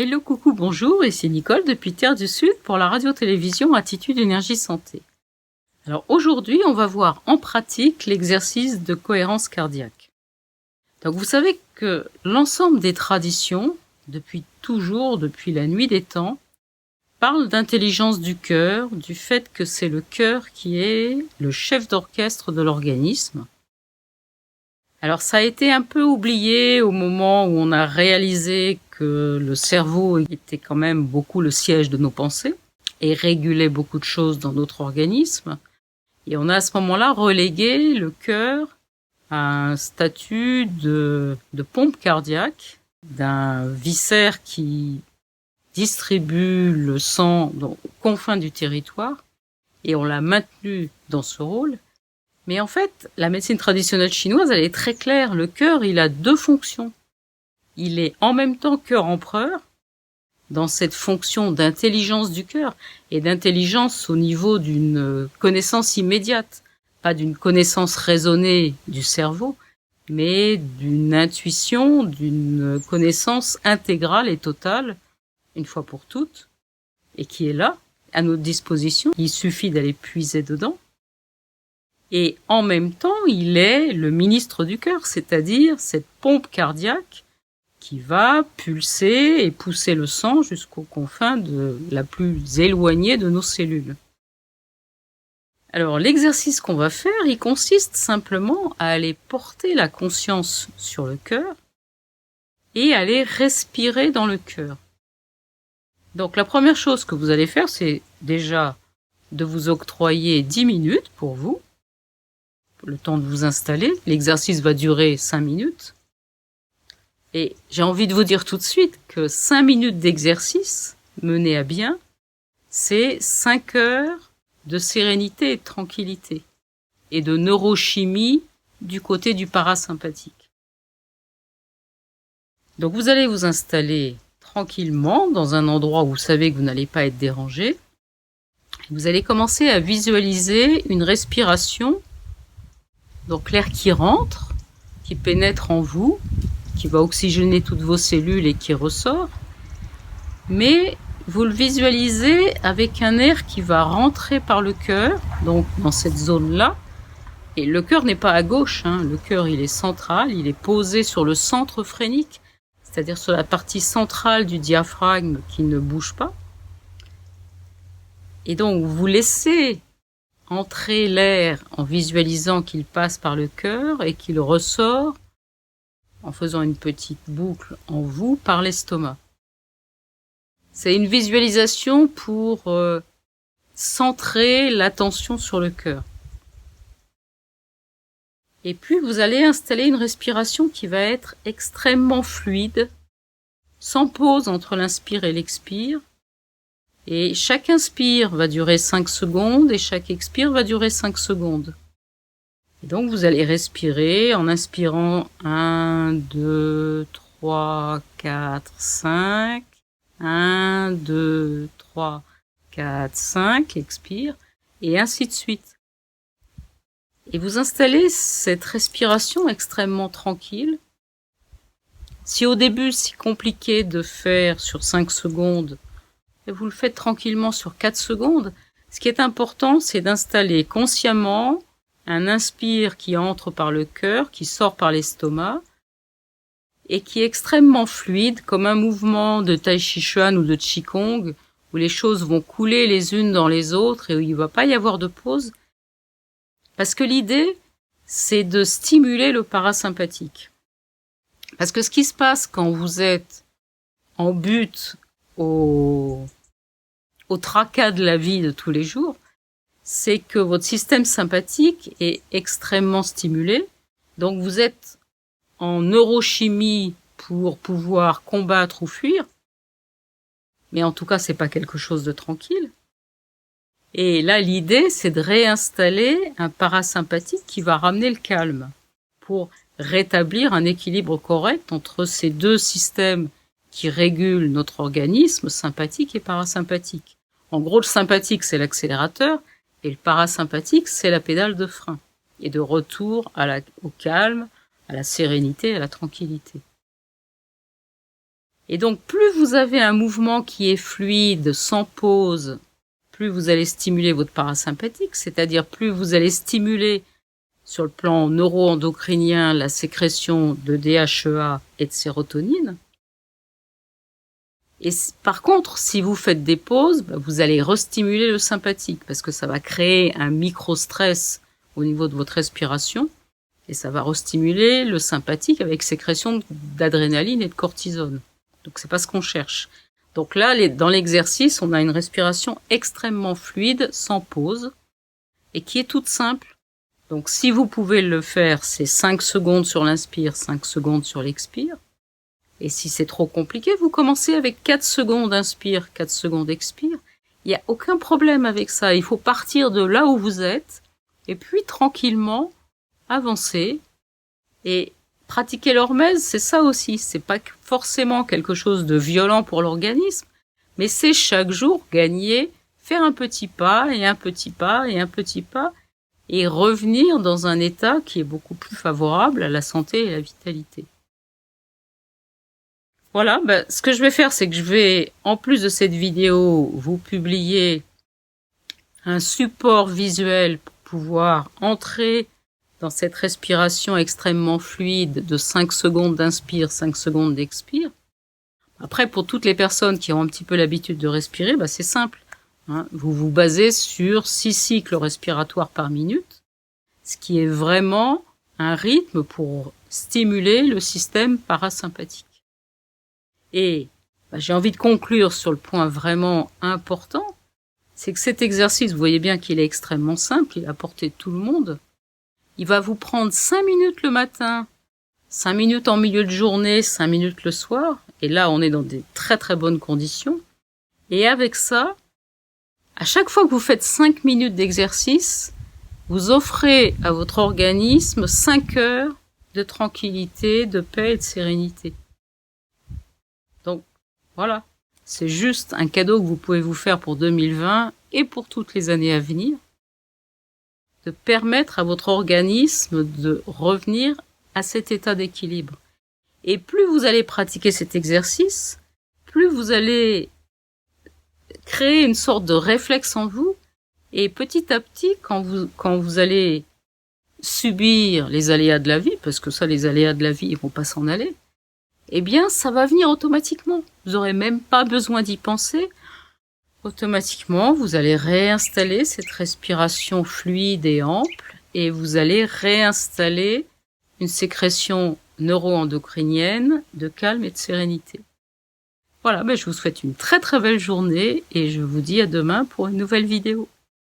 Hello, coucou, bonjour, ici Nicole depuis Terre du Sud pour la radio-télévision Attitude Énergie Santé. Alors aujourd'hui, on va voir en pratique l'exercice de cohérence cardiaque. Donc vous savez que l'ensemble des traditions, depuis toujours, depuis la nuit des temps, parlent d'intelligence du cœur, du fait que c'est le cœur qui est le chef d'orchestre de l'organisme. Alors ça a été un peu oublié au moment où on a réalisé que le cerveau était quand même beaucoup le siège de nos pensées et régulait beaucoup de choses dans notre organisme. Et on a à ce moment-là relégué le cœur à un statut de pompe cardiaque, d'un viscère qui distribue le sang aux confins du territoire, et on l'a maintenu dans ce rôle. Mais en fait, la médecine traditionnelle chinoise, elle est très claire. Le cœur, il a deux fonctions. Il est en même temps cœur-empereur, dans cette fonction d'intelligence du cœur, et d'intelligence au niveau d'une connaissance immédiate, pas d'une connaissance raisonnée du cerveau, mais d'une intuition, d'une connaissance intégrale et totale, une fois pour toutes, et qui est là, à notre disposition. Il suffit d'aller puiser dedans. Et en même temps, il est le ministre du cœur, c'est-à-dire cette pompe cardiaque qui va pulser et pousser le sang jusqu'aux confins de la plus éloignée de nos cellules. Alors l'exercice qu'on va faire, il consiste simplement à aller porter la conscience sur le cœur et aller respirer dans le cœur. Donc la première chose que vous allez faire, c'est déjà de vous octroyer 10 minutes pour vous, le temps de vous installer. L'exercice va durer 5 minutes. Et j'ai envie de vous dire tout de suite que 5 minutes d'exercice mené à bien, c'est 5 heures de sérénité et de tranquillité et de neurochimie du côté du parasympathique. Donc vous allez vous installer tranquillement dans un endroit où vous savez que vous n'allez pas être dérangé. Vous allez commencer à visualiser une respiration. Donc l'air qui rentre, qui pénètre en vous, qui va oxygéner toutes vos cellules et qui ressort. Mais vous le visualisez avec un air qui va rentrer par le cœur, donc dans cette zone-là. Et le cœur n'est pas à gauche, le cœur il est central, il est posé sur le centre phrénique, c'est-à-dire sur la partie centrale du diaphragme qui ne bouge pas. Et donc vous laissez entrer l'air en visualisant qu'il passe par le cœur et qu'il ressort en faisant une petite boucle en vous par l'estomac. C'est une visualisation pour centrer l'attention sur le cœur. Et puis vous allez installer une respiration qui va être extrêmement fluide, sans pause entre l'inspire et l'expire. Et chaque inspire va durer 5 secondes et chaque expire va durer 5 secondes. Et donc vous allez respirer en inspirant 1, 2, 3, 4, 5. 1, 2, 3, 4, 5, expire, et ainsi de suite. Et vous installez cette respiration extrêmement tranquille. Si au début c'est compliqué de faire sur 5 secondes, vous le faites tranquillement sur 4 secondes. Ce qui est important, c'est d'installer consciemment un inspire qui entre par le cœur, qui sort par l'estomac, et qui est extrêmement fluide, comme un mouvement de Tai Chi Chuan ou de Qigong, où les choses vont couler les unes dans les autres et où il ne va pas y avoir de pause. Parce que l'idée, c'est de stimuler le parasympathique. Parce que ce qui se passe quand vous êtes en butte au tracas de la vie de tous les jours, c'est que votre système sympathique est extrêmement stimulé. Donc vous êtes en neurochimie pour pouvoir combattre ou fuir. Mais en tout cas, c'est pas quelque chose de tranquille. Et là, l'idée, c'est de réinstaller un parasympathique qui va ramener le calme pour rétablir un équilibre correct entre ces deux systèmes qui régulent notre organisme, sympathique et parasympathique. En gros, le sympathique, c'est l'accélérateur et le parasympathique, c'est la pédale de frein. Et de retour au calme, à la sérénité, à la tranquillité. Et donc, plus vous avez un mouvement qui est fluide, sans pause, plus vous allez stimuler votre parasympathique, c'est-à-dire plus vous allez stimuler sur le plan neuro-endocrinien la sécrétion de DHEA et de sérotonine. Et par contre, si vous faites des pauses, vous allez restimuler le sympathique parce que ça va créer un micro-stress au niveau de votre respiration et ça va restimuler le sympathique avec sécrétion d'adrénaline et de cortisone. Donc c'est pas ce qu'on cherche. Donc là, dans l'exercice, on a une respiration extrêmement fluide, sans pause, et qui est toute simple. Donc si vous pouvez le faire, c'est 5 secondes sur l'inspire, 5 secondes sur l'expire. Et si c'est trop compliqué, vous commencez avec 4 secondes inspire, 4 secondes expire. Il n'y a aucun problème avec ça. Il faut partir de là où vous êtes, et puis tranquillement avancer. Et pratiquer l'hormèse, c'est ça aussi. C'est pas forcément quelque chose de violent pour l'organisme, mais c'est chaque jour gagner, faire un petit pas, et un petit pas, et un petit pas, et revenir dans un état qui est beaucoup plus favorable à la santé et à la vitalité. Voilà, ce que je vais faire, c'est que je vais, en plus de cette vidéo, vous publier un support visuel pour pouvoir entrer dans cette respiration extrêmement fluide de 5 secondes d'inspire, 5 secondes d'expire. Après, pour toutes les personnes qui ont un petit peu l'habitude de respirer, c'est simple. Vous vous basez sur 6 cycles respiratoires par minute, ce qui est vraiment un rythme pour stimuler le système parasympathique. Et j'ai envie de conclure sur le point vraiment important, c'est que cet exercice, vous voyez bien qu'il est extrêmement simple, il est à portée de tout le monde. Il va vous prendre 5 minutes le matin, 5 minutes en milieu de journée, 5 minutes le soir, et là on est dans des très très bonnes conditions. Et avec ça, à chaque fois que vous faites 5 minutes d'exercice, vous offrez à votre organisme 5 heures de tranquillité, de paix et de sérénité. Donc, voilà. C'est juste un cadeau que vous pouvez vous faire pour 2020 et pour toutes les années à venir, de permettre à votre organisme de revenir à cet état d'équilibre. Et plus vous allez pratiquer cet exercice, plus vous allez créer une sorte de réflexe en vous, et petit à petit, quand vous allez subir les aléas de la vie, parce que ça, les aléas de la vie, ils vont pas s'en aller, eh bien, ça va venir automatiquement. Vous aurez même pas besoin d'y penser. Automatiquement, vous allez réinstaller cette respiration fluide et ample, et vous allez réinstaller une sécrétion neuro-endocrinienne de calme et de sérénité. Voilà, je vous souhaite une très très belle journée, et je vous dis à demain pour une nouvelle vidéo.